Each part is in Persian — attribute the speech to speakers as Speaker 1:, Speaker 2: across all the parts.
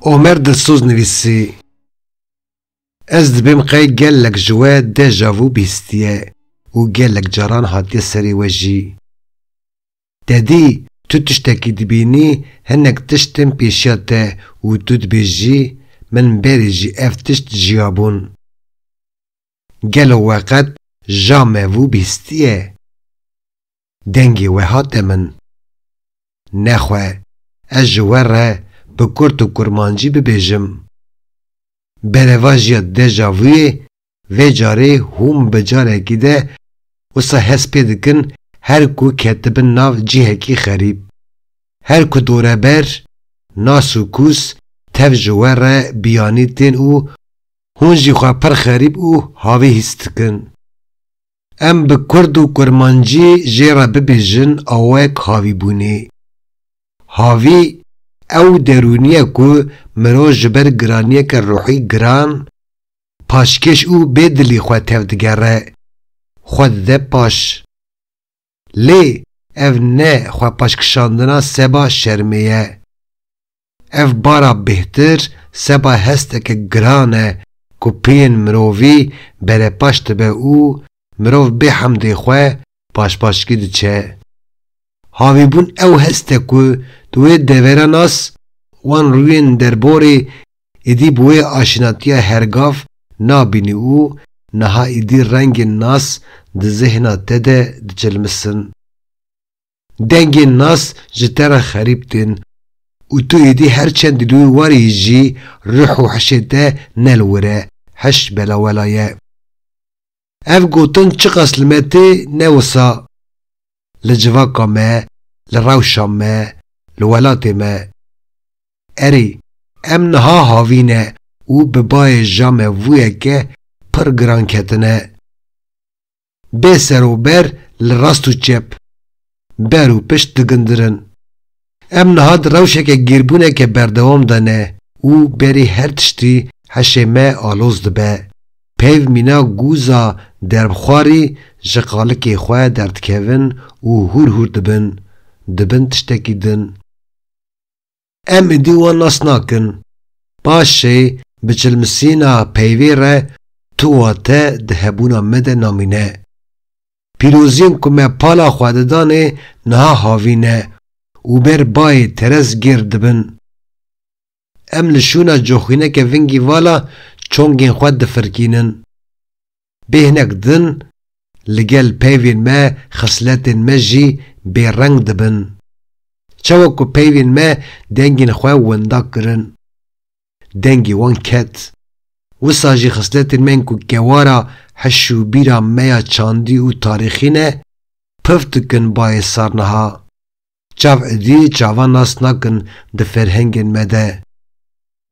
Speaker 1: عمر دلسوز نویسی از دبیم قی گلک جوه دجاوو بیستیه و گلک جاران هاتی سری وجی دادی تو تشتکی دبینی هنک تشتم پیشیاته و تو دبیجی من بریجی افتشت جیابون گلو وقت جامه وو بیستیه دنگی وحات من نخواه از جواره بکرت و کرمانجی ببیجم برواجیت دجاوی و جاره هم بجاره گیده و سا حس پیدکن هر کو کتب ناو جیه کی خریب هر کو دوره بر ناسو کوس تف جواره بیانی تین او هونجی خواه پر خریب او هاوی هستکن ام بکرد و کرمانجی جیره ببیجن آوک هاوی بونی هاوی او درونیه کو مرو جبر گرانیه که روحی گران پاشکش او بدلی خواه تفدگره خود ده پاش لی او نه خواه پاشکشاندنا سبا شرمیه او بارا بهتر سبا هسته که گرانه کو پین مرووی بره پاشت به او مروو به حمده خواه پاشکی ده چه هاوی بون او هسته کو دوی دوره ناس وان روین درباره ایدی بوی آشناتیا هرگاف نابینی او نها ایدی رنگ ناس ده ذهنا تده ده چلمسن دنگ ناس جتر خریب تین و تو ایدی هرچند دوی واری جی روح و حشیده نلوره حش بلا ولایه اف گوتن چه قسلمتی نوسا لجواکا ما لروشا ما لولات ما اری ام نها هاوینه او ببای جامه وویه که پر گران کتنه به سر و بر لراست و چپ بر و پشت دگندرن ام نها دروشه که گیربونه که بردوام دانه او بری هر تشتی حشمه آلوز دبه پیو مینا گوزا دربخواری جقالک خواه دردکوین و هور هور دبن تشتکی دن ام دیوان ناس ناکن باشه بچلمسینا پیوی ره تواته دهبونا مده نامینه پیروزین کمه پالا خواددانه نها هاوینه و بر بای ترز گرد بن ام لشونا جوخینه که ونگی والا چونگین خواد دفرکینن بهنک دن لگل پیوین ما خسلت مجی بی رنگ دبن چوکو پیوین ما دنگین خواه ونداک کرن دنگی وان کت وساجی خسلت من کو گوارا حشو بیرا میا چاندی و تاریخینه پفتکن بای سارنها چاو ادی چاوان ناس نکن ده فرهنگن مده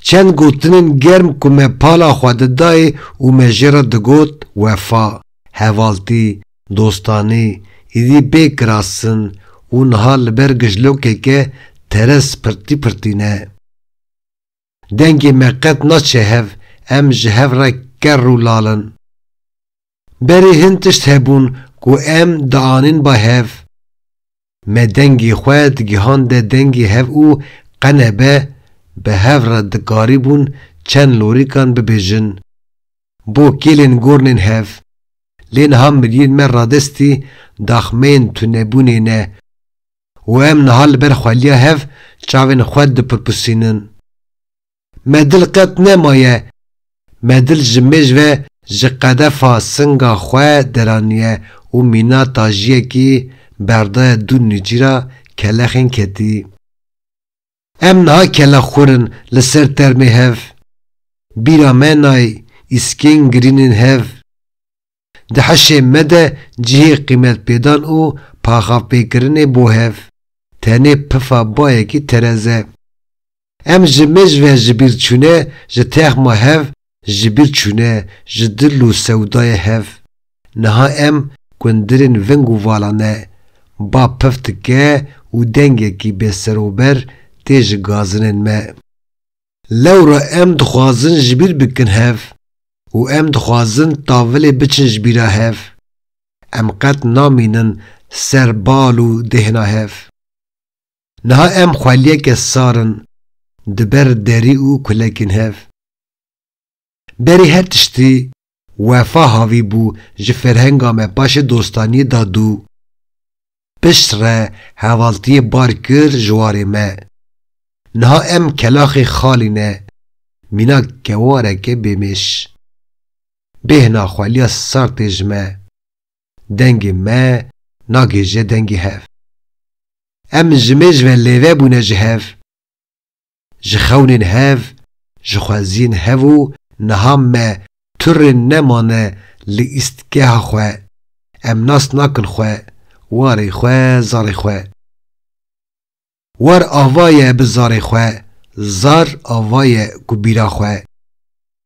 Speaker 1: چند گوتنین گرم که me پالا خواده دای و مجره دگوت وفا حوالتی دوستانی ایدی بیک راسن و نها لبر گجلوکه که ترس پرتی نه دنگی مقت ناچه هف ام جهف را گر رو لالن بری هنتشت هبون که ام دانین با هف me dengî xwe digîhan de dengî hev û qenebe bi hev re dikarîbûn çend lorîkan bibêjin bo kêlên gornên hev lê niha miriyên me radestî daxmeyên tunebûnê ne û em niha li ber xweliya hev çavên xwe dipirpûsînin me dil qet nemaye me dil ji mêj ve ji qedefa singa xwe deraniye û mîna tajiyekî berdaya dû nîcîra kelexên ketî em niha kelex-xwîrin li ser termê hev bîra me nayê îskên girînên hev di heşê me de cihê qîmetpêdan û paxavpêkirinê bo hev tenê pifa bayekî terez e em ji mêj ve ji bîrçûnê ji texma hev ji bîr çûne ji dil û sewdaya hev niha em gundirên veng û vala ne ba piftike û dengekî bêserober tê ji gazinên me lewra em dixwazin ji bîr bikin hev û em dixwazin tavilê biçin ji bîra hev em qet namînin ser bal û dêhna hev niha em xweliyeke sarin دبر دری او کلکن هف. بری هر تشتی وفا هاوی بو جه فرهنگا me باش دوستانی دادو. پشتره حوالتی بارکر جواری me. نها ام کلاخ خالینه مینا کواره که بیمش. بهنا خوالیا سارتج me. دنگ me ناگی جه دنگی هف. ام جمج و لیوه بونه جه هف. جخونین هف جخوازین هفو نهام me تر نمانه لی استگه خواه. ام ناس ناکن خواه واری خواه زاری خواه. وار آوای بزاری خواه زار آوای گبیرا خواه.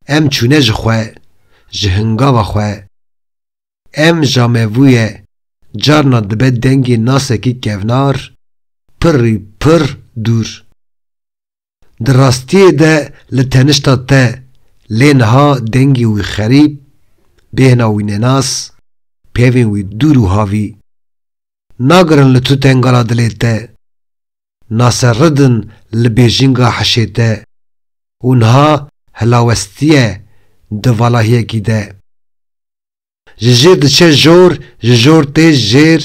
Speaker 1: ام چونه جخواه جهنگاوا خواه. ام جامویه جارنا دبه دنگی ناسه کی کفنار پری پر دور. در راستی ده لتنشتا ته لینها دنگی وی خریب بهنا وی نناس پیوین وی دورو هاوی ناگرن لتو تنگالا دلیته ناسه ردن لبیجینگا حشیته اونها هلاوستیه دوالاهیه کی ده ججیر دچه جور جور تیج جیر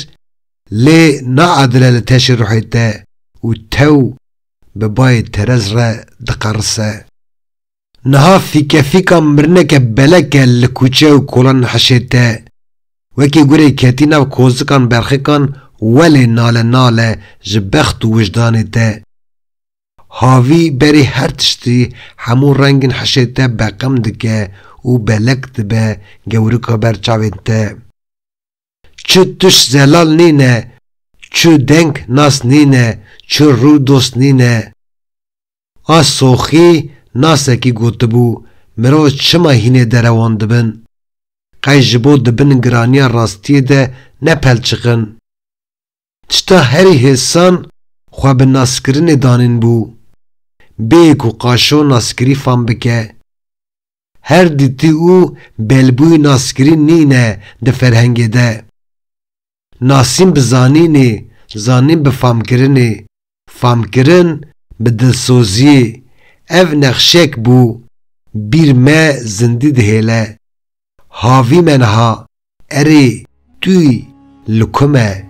Speaker 1: لی نا عدله لتش روحیته و تو ببای ترز را دقرسه نها فیکا مرنک بلک لکوچه و کلان حشیته وکی گوری کتینا و کوزکان برخکان ولی ناله جبخت و وجدانیته هاوی بری هر تشتی همون رنگین حشیته بقم دکه و بلک دبه گورکا برچاویته چو توش زلال نینه چو دنگ ناس نینه چو رو دوست نینه آس سوخی ناسه کی گوتبو مرو چما هینه دروان دبن قای جبو دبن گرانیا راستی ده نپل چقن تشتا هری حسان خواب ناسکرین دانین بو بیکو قاشو ناسکری فام بکه هر دیتی او بلبوی ناسکری نینه ده فرهنگ ده ناسیم بزانینی زانین بفام کرنی فام کرن بدلسوزی اف نخشک بو بیر ما زندی دهیله هاوی منها اری توی لکمه